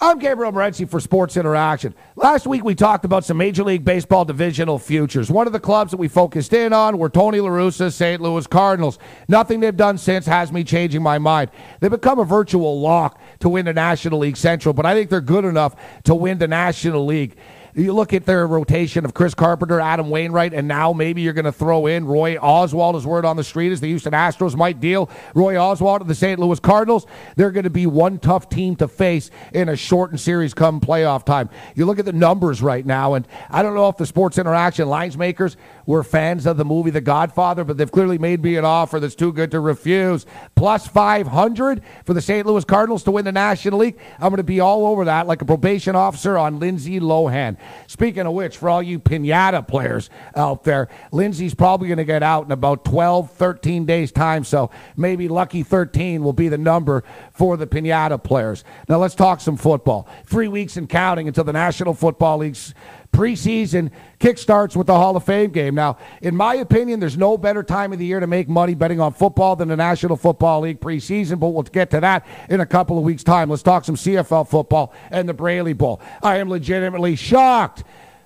I'm Gabriel Morency for Sports Interaction. Last week we talked about some Major League Baseball divisional futures. One of the clubs that we focused in on were Tony La Russa's St. Louis Cardinals. Nothing they've done since has me changing my mind. They've become a virtual lock to win the National League Central, but I think they're good enough to win the National League. You look at their rotation of Chris Carpenter, Adam Wainwright, and now maybe you're going to throw in Roy Oswalt, as word on the street, as the Houston Astros might deal Roy Oswalt to the St. Louis Cardinals. They're going to be one tough team to face in a shortened series come playoff time. You look at the numbers right now, and I don't know if the Sports Interaction lines makers were fans of the movie The Godfather, but they've clearly made me an offer that's too good to refuse. Plus 500 for the St. Louis Cardinals to win the National League. I'm going to be all over that like a probation officer on Lindsay Lohan. Speaking of which, for all you piñata players out there, Lindsay's probably going to get out in about 12, 13 days' time, so maybe lucky 13 will be the number for the piñata players. Now let's talk some football. 3 weeks and counting until the National Football League's preseason kickstarts with the Hall of Fame game. Now, in my opinion, there's no better time of the year to make money betting on football than the National Football League preseason, but we'll get to that in a couple of weeks' time. Let's talk some CFL football and the Braley Bowl. I am legitimately shocked.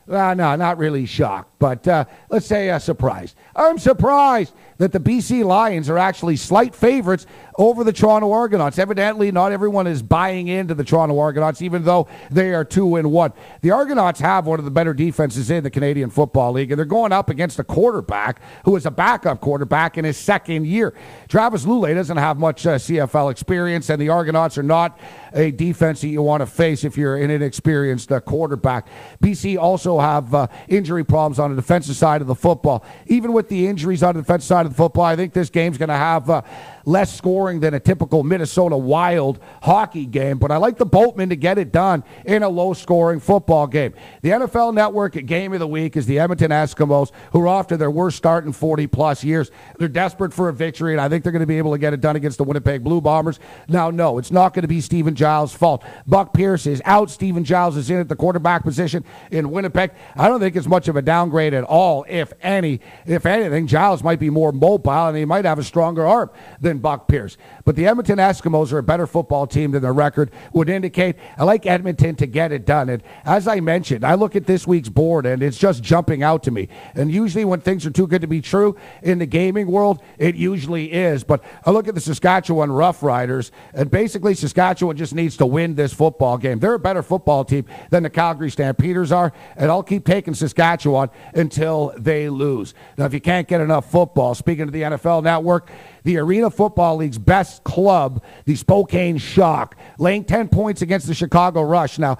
No, not really shocked, but let's say surprised. I'm surprised that the BC Lions are actually slight favorites over the Toronto Argonauts. Evidently, not everyone is buying into the Toronto Argonauts, even though they are 2-1. The Argonauts have one of the better defenses in the Canadian Football League, and they're going up against a quarterback who is a backup quarterback in his second year. Travis Lulay doesn't have much CFL experience, and the Argonauts are not a defense that you want to face if you're an inexperienced quarterback. BC also have injury problems on the defensive side of the football. Even with the injuries on the defensive side of the football, I think this game's going to have less scoring than a typical Minnesota Wild hockey game, but I like the Boatmen to get it done in a low-scoring football game. The NFL Network Game of the Week is the Edmonton Eskimos, who are off to their worst start in 40-plus years. They're desperate for a victory, and I think they're going to be able to get it done against the Winnipeg Blue Bombers. Now, no, it's not going to be Stephen Giles' fault. Buck Pierce is out. Stephen Giles is in at the quarterback position in Winnipeg. I don't think it's much of a downgrade at all, if any. If anything, Giles might be more mobile, and he might have a stronger arm than Buck Pierce. But the Edmonton Eskimos are a better football team than their record would indicate. I like Edmonton to get it done. And as I mentioned, I look at this week's board, and it's just jumping out to me. And usually when things are too good to be true in the gaming world, it usually is. But I look at the Saskatchewan Roughriders, and basically Saskatchewan just needs to win this football game. They're a better football team than the Calgary Stampeders are, and I'll keep taking Saskatchewan until they lose. Now, if you can't get enough football, speaking to the NFL Network, the Arena Football League's best club, the Spokane Shock, laying 10 points against the Chicago Rush. Now,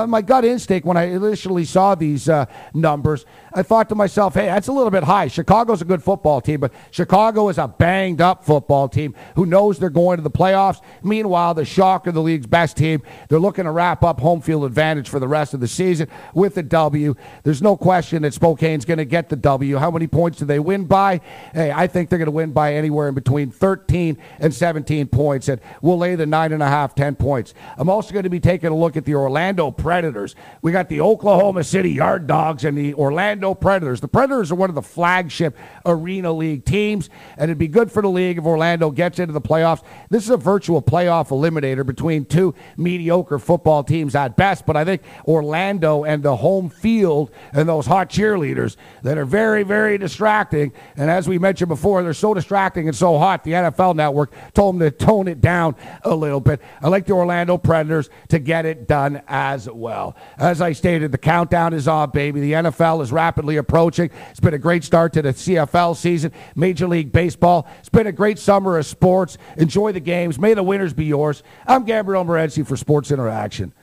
my gut instinct when I initially saw these numbers, I thought to myself, hey, that's a little bit high. Chicago's a good football team, but Chicago is a banged-up football team who knows they're going to the playoffs. Meanwhile, the Shock are the league's best team. They're looking to wrap up home field advantage for the rest of the season with the W. There's no question that Spokane's going to get the W. How many points do they win by? Hey, I think they're going to win by anywhere in between 13 and 17 points, and we'll lay the 9.5, 10 points. I'm also going to be taking a look at the Orlando Predators. We got the Oklahoma City Yard Dogs and the Orlando Predators. The Predators are one of the flagship Arena League teams, and it'd be good for the league if Orlando gets into the playoffs. This is a virtual playoff eliminator between two mediocre football teams at best, but I think Orlando and the home field and those hot cheerleaders that are very, very distracting, and as we mentioned before, they're so distracting and so hot, the NFL Network told them to tone it down a little bit. I like the Orlando Predators to get it done as well. As I stated, the countdown is on, baby. The NFL is rapidly approaching. It's been a great start to the CFL season, Major League Baseball. It's been a great summer of sports. Enjoy the games. May the winners be yours. I'm Gabriel Morency for Sports Interaction.